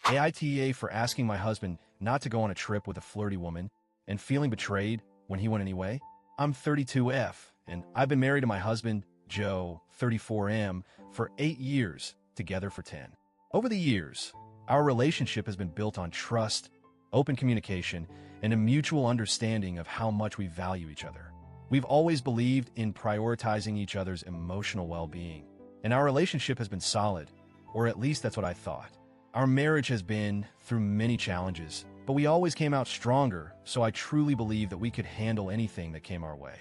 AITA for asking my husband not to go on a trip with a flirty woman and feeling betrayed when he went anyway. I'm 32F, and I've been married to my husband, Joe, 34M, for 8 years, together for 10. Over the years, our relationship has been built on trust, open communication, and a mutual understanding of how much we value each other. We've always believed in prioritizing each other's emotional well-being, and our relationship has been solid, or at least that's what I thought. Our marriage has been through many challenges, but we always came out stronger, so I truly believe that we could handle anything that came our way.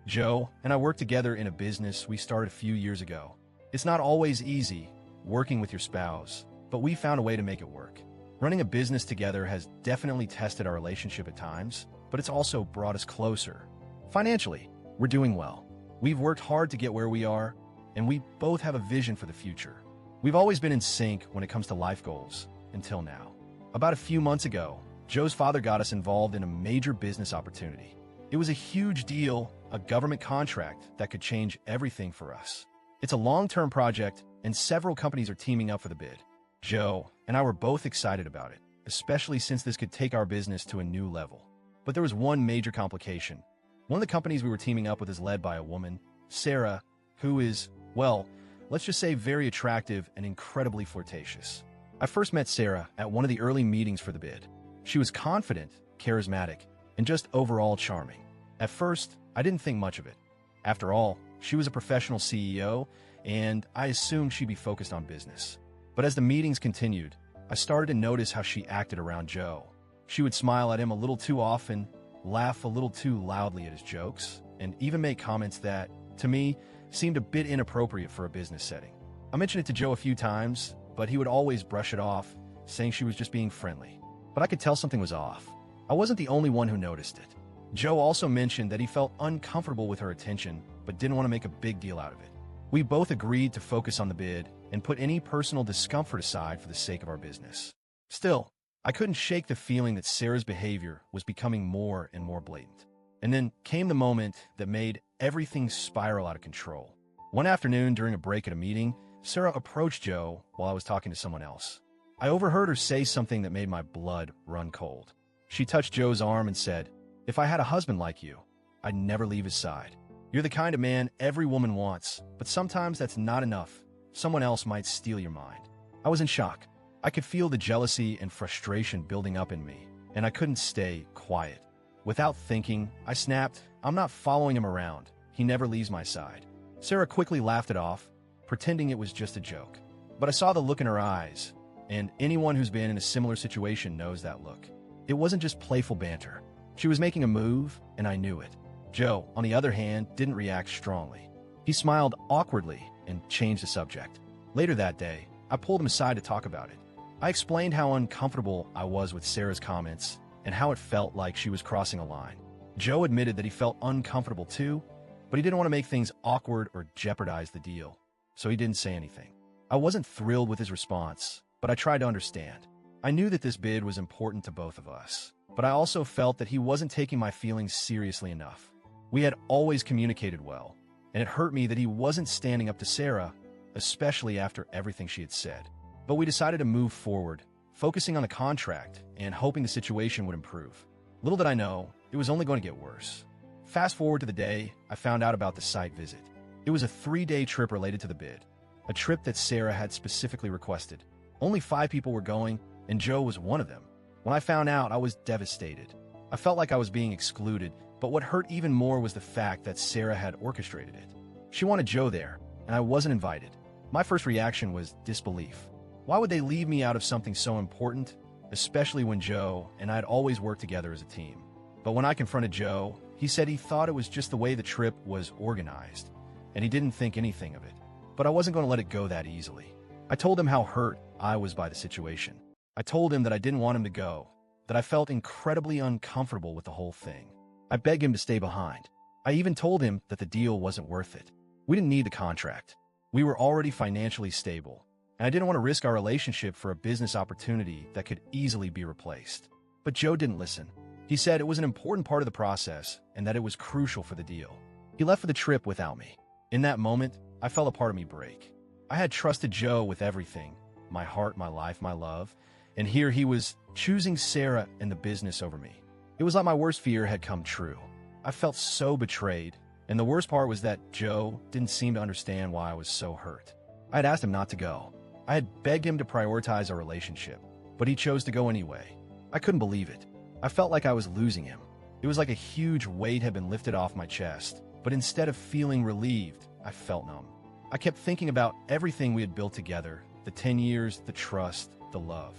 Joe and I work together in a business we started a few years ago. It's not always easy working with your spouse, but we found a way to make it work. Running a business together has definitely tested our relationship at times, but it's also brought us closer. Financially, we're doing well. We've worked hard to get where we are, and we both have a vision for the future. We've always been in sync when it comes to life goals, until now. About a few months ago, Joe's father got us involved in a major business opportunity. It was a huge deal, a government contract that could change everything for us. It's a long-term project, and several companies are teaming up for the bid. Joe and I were both excited about it, especially since this could take our business to a new level. But there was one major complication. One of the companies we were teaming up with is led by a woman, Sarah, who is, well, let's just say very attractive and incredibly flirtatious. I first met Sarah at one of the early meetings for the bid. She was confident, charismatic, and just overall charming. At first, I didn't think much of it. After all, she was a professional CEO, and I assumed she'd be focused on business. But as the meetings continued, I started to notice how she acted around Joe. She would smile at him a little too often, laugh a little too loudly at his jokes, and even make comments that, to me, seemed a bit inappropriate for a business setting. I mentioned it to Joe a few times, but he would always brush it off, saying she was just being friendly. But I could tell something was off. I wasn't the only one who noticed it. Joe also mentioned that he felt uncomfortable with her attention, but didn't want to make a big deal out of it. We both agreed to focus on the bid and put any personal discomfort aside for the sake of our business. Still, I couldn't shake the feeling that Sarah's behavior was becoming more and more blatant. And then came the moment that made everything spiral out of control. One afternoon during a break at a meeting, Sarah approached Joe while I was talking to someone else. I overheard her say something that made my blood run cold. She touched Joe's arm and said, "If I had a husband like you, I'd never leave his side. You're the kind of man every woman wants, but sometimes that's not enough. Someone else might steal your mind." I was in shock. I could feel the jealousy and frustration building up in me, and I couldn't stay quiet. Without thinking, I snapped, "I'm not following him around. He never leaves my side." Sarah quickly laughed it off, pretending it was just a joke. But I saw the look in her eyes, and anyone who's been in a similar situation knows that look. It wasn't just playful banter. She was making a move, and I knew it. Joe, on the other hand, didn't react strongly. He smiled awkwardly and changed the subject. Later that day, I pulled him aside to talk about it. I explained how uncomfortable I was with Sarah's comments and how it felt like she was crossing a line. Joe admitted that he felt uncomfortable too, but he didn't want to make things awkward or jeopardize the deal, so he didn't say anything. I wasn't thrilled with his response, but I tried to understand. I knew that this bid was important to both of us, but I also felt that he wasn't taking my feelings seriously enough. We had always communicated well, and it hurt me that he wasn't standing up to Sarah, especially after everything she had said. But we decided to move forward, focusing on the contract and hoping the situation would improve. Little did I know, it was only going to get worse. Fast forward to the day I found out about the site visit. It was a 3-day trip related to the bid, a trip that Sarah had specifically requested. Only 5 people were going, and Joe was one of them. When I found out, I was devastated. I felt like I was being excluded, but what hurt even more was the fact that Sarah had orchestrated it. She wanted Joe there, and I wasn't invited. My first reaction was disbelief. Why would they leave me out of something so important, especially when Joe and I had always worked together as a team? But when I confronted Joe, he said he thought it was just the way the trip was organized, and he didn't think anything of it. But I wasn't going to let it go that easily. I told him how hurt I was by the situation. I told him that I didn't want him to go, that I felt incredibly uncomfortable with the whole thing. I begged him to stay behind. I even told him that the deal wasn't worth it. We didn't need the contract. We were already financially stable, and I didn't want to risk our relationship for a business opportunity that could easily be replaced. But Joe didn't listen. He said it was an important part of the process and that it was crucial for the deal. He left for the trip without me. In that moment, I felt a part of me break. I had trusted Joe with everything, my heart, my life, my love, And here he was choosing Sarah and the business over me. It was like my worst fear had come true. I felt so betrayed, and the worst part was that Joe didn't seem to understand why I was so hurt. I had asked him not to go. I had begged him to prioritize our relationship, but he chose to go anyway. I couldn't believe it. I felt like I was losing him. It was like a huge weight had been lifted off my chest, but instead of feeling relieved, I felt numb. I kept thinking about everything we had built together, the 10 years, the trust, the love.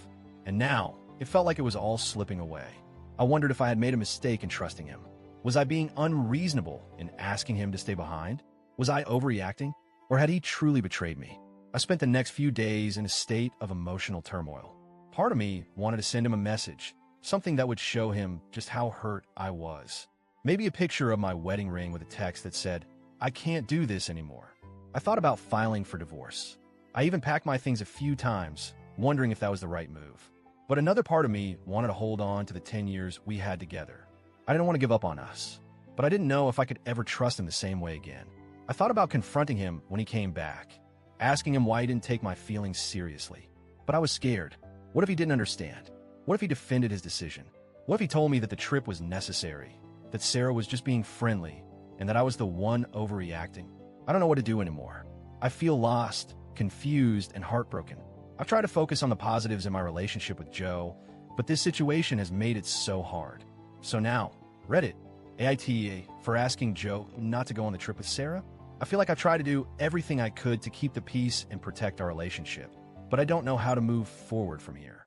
And now, it felt like it was all slipping away. I wondered if I had made a mistake in trusting him. Was I being unreasonable in asking him to stay behind? Was I overreacting? Or had he truly betrayed me? I spent the next few days in a state of emotional turmoil. Part of me wanted to send him a message, something that would show him just how hurt I was. Maybe a picture of my wedding ring with a text that said, "I can't do this anymore." I thought about filing for divorce. I even packed my things a few times, wondering if that was the right move. But another part of me wanted to hold on to the 10 years we had together. I didn't want to give up on us, but I didn't know if I could ever trust him the same way again. I thought about confronting him when he came back, asking him why he didn't take my feelings seriously. But I was scared. What if he didn't understand? What if he defended his decision? What if he told me that the trip was necessary, that Sarah was just being friendly, and that I was the one overreacting? I don't know what to do anymore. I feel lost, confused, and heartbroken. I've tried to focus on the positives in my relationship with Joe, but this situation has made it so hard. So now, Reddit, AITA, for asking Joe not to go on the trip with Sarah? I feel like I've tried to do everything I could to keep the peace and protect our relationship, but I don't know how to move forward from here.